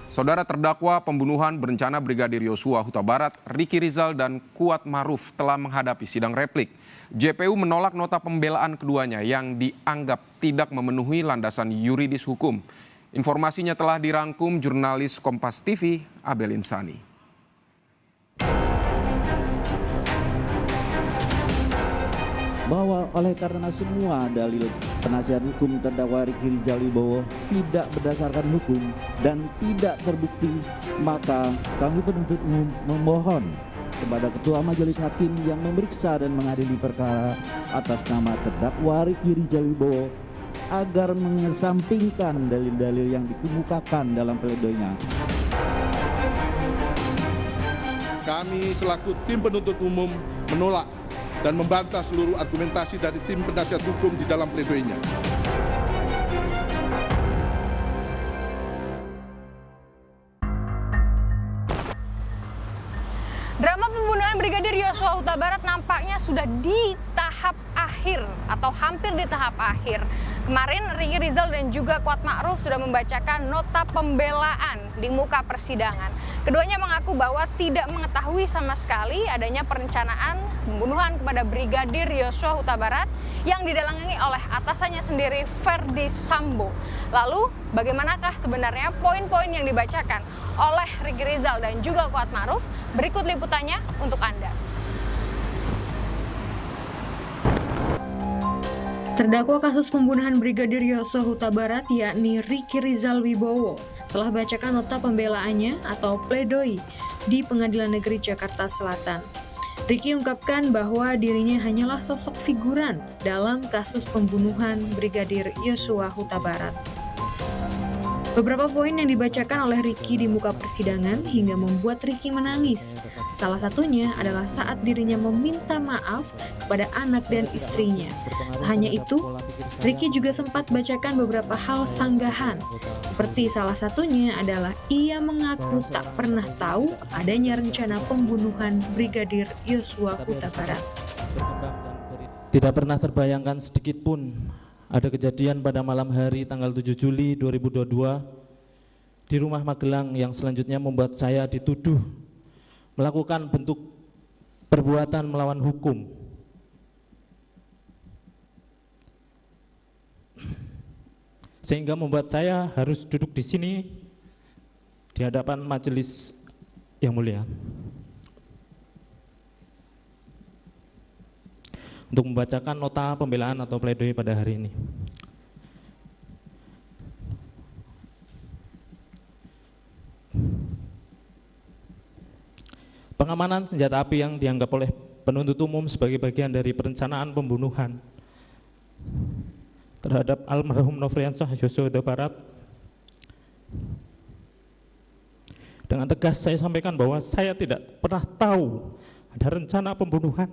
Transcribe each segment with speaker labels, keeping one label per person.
Speaker 1: Saudara terdakwa pembunuhan berencana Brigadir Yosua Huta Barat, Ricky Rizal dan Kuat Ma'ruf telah menghadapi sidang replik. JPU menolak nota pembelaan keduanya yang dianggap tidak memenuhi landasan yuridis hukum. Informasinya telah dirangkum jurnalis Kompas TV, Abel Insani.
Speaker 2: Bahwa oleh karena semua dalil penasihat hukum terdakwa Ricky Rizal Wibowo tidak berdasarkan hukum dan tidak terbukti, maka kami penuntut umum memohon kepada Ketua Majelis Hakim yang memeriksa dan mengadili perkara atas nama terdakwa Ricky Rizal Wibowo agar mengesampingkan dalil-dalil yang dikemukakan dalam pledoinya.
Speaker 3: Kami selaku tim penuntut umum menolak dan membantah seluruh argumentasi dari tim penasihat hukum di dalam pledoinya.
Speaker 4: Drama pembunuhan Brigadir Yosua Huta Barat nampaknya sudah di tahap akhir atau hampir di tahap akhir. Kemarin Ricky Rizal dan juga Kuat Ma'ruf sudah membacakan nota pembelaan di muka persidangan. Keduanya mengaku bahwa tidak mengetahui sama sekali adanya perencanaan pembunuhan kepada Brigadir Yosua Huta Barat yang didalangi oleh atasannya sendiri, Ferdi Sambo. Lalu bagaimanakah sebenarnya poin-poin yang dibacakan oleh Ricky Rizal dan juga Kuat Ma'ruf? Berikut liputannya untuk Anda.
Speaker 5: Terdakwa kasus pembunuhan Brigadir Yosua Huta Barat yakni Ricky Rizal Wibowo telah bacakan nota pembelaannya atau pledoi di Pengadilan Negeri Jakarta Selatan. Ricky ungkapkan bahwa dirinya hanyalah sosok figuran dalam kasus pembunuhan Brigadir Yosua Huta Barat. Beberapa poin yang dibacakan oleh Ricky di muka persidangan hingga membuat Ricky menangis. Salah satunya adalah saat dirinya meminta maaf kepada anak dan istrinya. Tak hanya itu, Ricky juga sempat bacakan beberapa hal sanggahan. Seperti salah satunya adalah ia mengaku tak pernah tahu adanya rencana pembunuhan Brigadir Yosua Huta Barat.
Speaker 6: Tidak pernah terbayangkan sedikit pun ada kejadian pada malam hari tanggal 7 Juli 2022 di rumah Magelang yang selanjutnya membuat saya dituduh melakukan bentuk perbuatan melawan hukum. Sehingga membuat saya harus duduk di sini di hadapan majelis yang mulia untuk membacakan nota pembelaan atau pledoi pada hari ini. Pengamanan senjata api yang dianggap oleh penuntut umum sebagai bagian dari perencanaan pembunuhan terhadap almarhum Nofriansah Yosua Huta Barat. Dengan tegas saya sampaikan bahwa saya tidak pernah tahu ada rencana pembunuhan.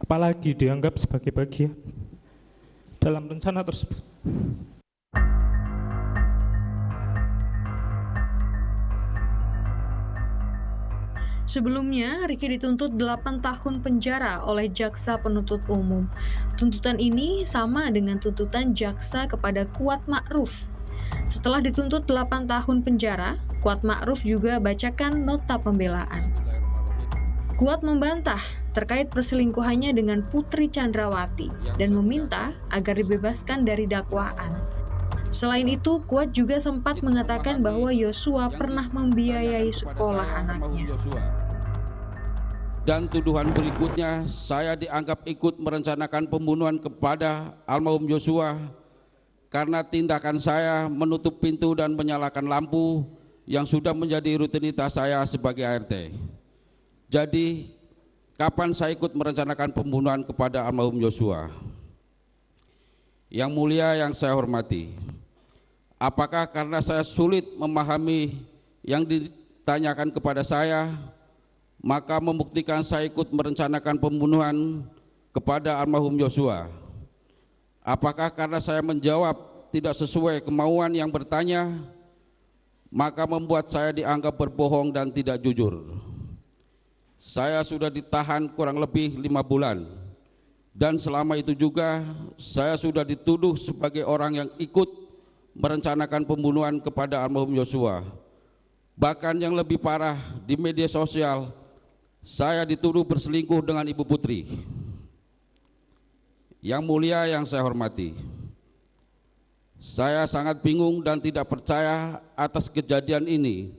Speaker 6: Apalagi dianggap sebagai bagian dalam rencana tersebut.
Speaker 5: Sebelumnya, Ricky dituntut 8 tahun penjara oleh jaksa penuntut umum. Tuntutan ini sama dengan tuntutan jaksa kepada Kuat Ma'ruf. Setelah dituntut 8 tahun penjara, Kuat Ma'ruf juga bacakan nota pembelaan. Kuat membantah terkait perselingkuhannya dengan Putri Chandrawati dan meminta agar dibebaskan dari dakwaan. Selain itu, Kuat juga sempat mengatakan bahwa Yosua pernah membiayai sekolah anaknya.
Speaker 7: Dan tuduhan berikutnya, saya dianggap ikut merencanakan pembunuhan kepada almarhum Yosua karena tindakan saya menutup pintu dan menyalakan lampu yang sudah menjadi rutinitas saya sebagai ART. Jadi, kapan saya ikut merencanakan pembunuhan kepada almarhum Yosua? Yang mulia yang saya hormati, apakah karena saya sulit memahami yang ditanyakan kepada saya, maka membuktikan saya ikut merencanakan pembunuhan kepada almarhum Yosua? Apakah karena saya menjawab tidak sesuai kemauan yang bertanya, maka membuat saya dianggap berbohong dan tidak jujur? saya sudah ditahan kurang lebih 5 bulan. Dan selama itu juga saya sudah dituduh sebagai orang yang ikut merencanakan pembunuhan kepada almarhum Yosua. Bahkan yang lebih parah, di media sosial saya dituduh berselingkuh dengan Ibu Putri. Yang mulia, yang saya hormati, saya sangat bingung dan tidak percaya atas kejadian ini,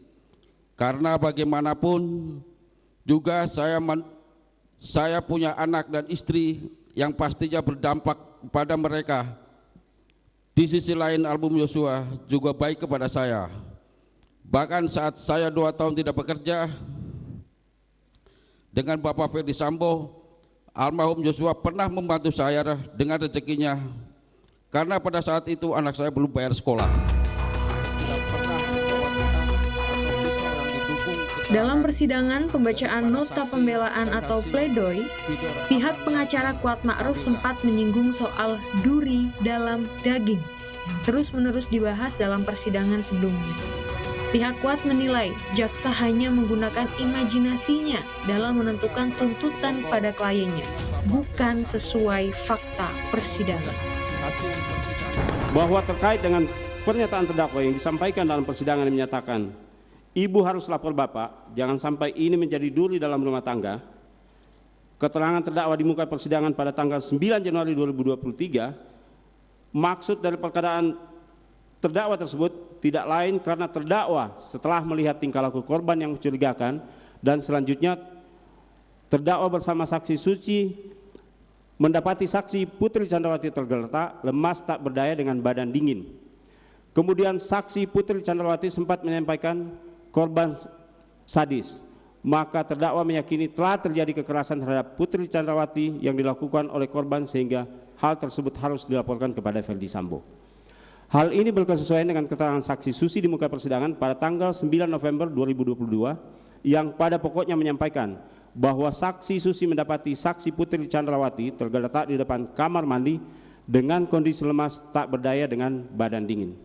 Speaker 7: karena bagaimanapun juga saya punya anak dan istri yang pastinya berdampak kepada mereka. Di sisi lain, almarhum Yosua juga baik kepada saya. Bahkan saat saya 2 tahun tidak bekerja dengan Bapak Ferdi Sambo, almarhum Yosua pernah membantu saya dengan rezekinya, karena pada saat itu anak saya belum bayar sekolah. Tidak pernah
Speaker 5: Dalam persidangan pembacaan nota pembelaan atau pledoi, pihak pengacara Kuat Ma'ruf sempat menyinggung soal duri dalam daging yang terus-menerus dibahas dalam persidangan sebelumnya. Pihak Kuat menilai jaksa hanya menggunakan imajinasinya dalam menentukan tuntutan pada kliennya, bukan sesuai fakta persidangan.
Speaker 8: Bahwa terkait dengan pernyataan terdakwa yang disampaikan dalam persidangan yang menyatakan Ibu harus lapor Bapak, jangan sampai ini menjadi duri dalam rumah tangga. Keterangan terdakwa di muka persidangan pada tanggal 9 Januari 2023, maksud dari perkataan terdakwa tersebut tidak lain karena terdakwa setelah melihat tingkah laku korban yang mencurigakan dan selanjutnya terdakwa bersama saksi Suci mendapati saksi Putri Chandrawati tergeletak, lemas, tak berdaya dengan badan dingin. Kemudian saksi Putri Chandrawati sempat menyampaikan korban sadis, maka terdakwa meyakini telah terjadi kekerasan terhadap Putri Chandrawati yang dilakukan oleh korban sehingga hal tersebut harus dilaporkan kepada Ferdi Sambo. Hal ini berkesesuaian dengan keterangan saksi Susi di muka persidangan pada tanggal 9 November 2022 yang pada pokoknya menyampaikan bahwa saksi Susi mendapati saksi Putri Chandrawati tergeletak di depan kamar mandi dengan kondisi lemas, tak berdaya dengan badan dingin.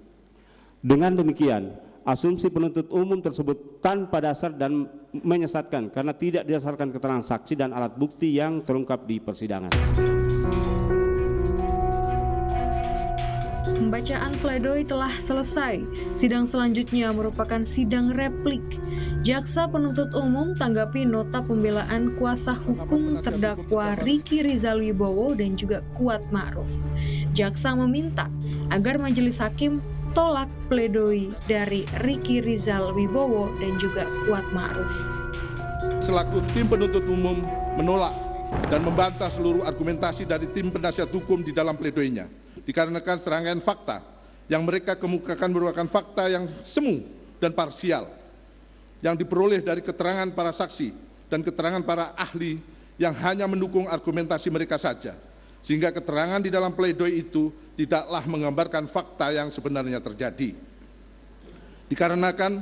Speaker 8: Dengan demikian, asumsi penuntut umum tersebut tanpa dasar dan menyesatkan karena tidak didasarkan keterangan saksi dan alat bukti yang terungkap di persidangan.
Speaker 5: Pembacaan pledoi telah selesai. Sidang selanjutnya merupakan sidang replik. Jaksa penuntut umum tanggapi nota pembelaan kuasa hukum terdakwa Ricky Rizal Wibowo dan juga Kuat Ma'ruf. Jaksa meminta agar majelis hakim tolak pledoi dari Ricky Rizal Wibowo dan juga Kuat Ma'ruf.
Speaker 3: Selaku tim penuntut umum menolak dan membantah seluruh argumentasi dari tim penasihat hukum di dalam pledoinya, dikarenakan serangkaian fakta yang mereka kemukakan merupakan fakta yang semu dan parsial, yang diperoleh dari keterangan para saksi dan keterangan para ahli yang hanya mendukung argumentasi mereka saja, sehingga keterangan di dalam pledoi itu tidaklah menggambarkan fakta yang sebenarnya terjadi. Dikarenakan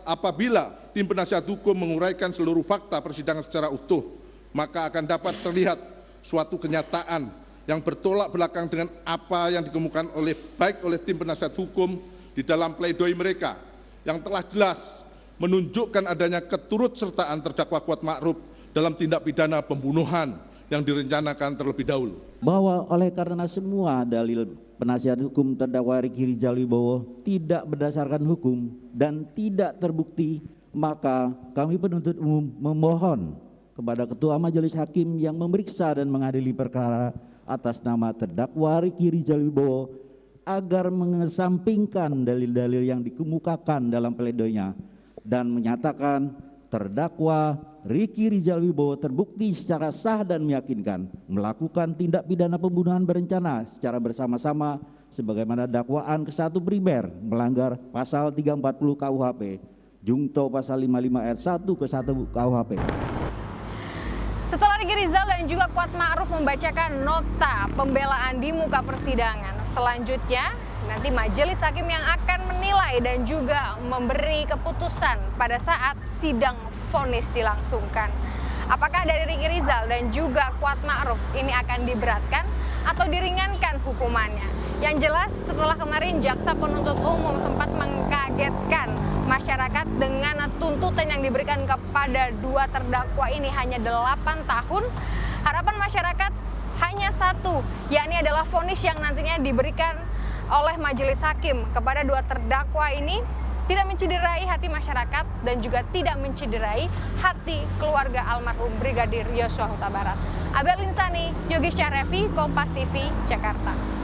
Speaker 3: apabila tim penasihat hukum menguraikan seluruh fakta persidangan secara utuh, maka akan dapat terlihat suatu kenyataan yang bertolak belakang dengan apa yang dikemukakan baik oleh tim penasihat hukum di dalam pledoi mereka, yang telah jelas menunjukkan adanya keturutsertaan terdakwa Kuat Ma'ruf dalam tindak pidana pembunuhan yang direncanakan terlebih dahulu.
Speaker 2: Bahwa oleh karena semua dalil penasihat hukum terdakwa Ricky Rizal Wibowo tidak berdasarkan hukum dan tidak terbukti, maka kami penuntut umum memohon kepada Ketua Majelis Hakim yang memeriksa dan mengadili perkara atas nama terdakwa Ricky Rizal Wibowo agar mengesampingkan dalil-dalil yang dikemukakan dalam pledoinya dan menyatakan terdakwa Ricky Rizal Wibowo terbukti secara sah dan meyakinkan melakukan tindak pidana pembunuhan berencana secara bersama-sama sebagaimana dakwaan ke-1 primer melanggar pasal 340 KUHP, jungto pasal 55 ayat 1 ke 1 KUHP.
Speaker 4: Setelah Ricky Rizal dan juga Kuat Ma'ruf membacakan nota pembelaan di muka persidangan, selanjutnya nanti majelis hakim yang akan menilai dan juga memberi keputusan pada saat sidang vonis dilangsungkan. Apakah dari Ricky Rizal dan juga Kuat Ma'ruf ini akan diberatkan atau diringankan hukumannya. Yang jelas setelah kemarin jaksa penuntut umum sempat mengkagetkan masyarakat dengan tuntutan yang diberikan kepada dua terdakwa ini hanya 8 tahun, harapan masyarakat hanya satu, yakni adalah vonis yang nantinya diberikan oleh majelis hakim kepada dua terdakwa ini tidak mencederai hati masyarakat dan juga tidak mencederai hati keluarga almarhum Brigadir Yosua Huta Barat. Abel Insani, Yogi Syarevi, Kompas TV, Jakarta.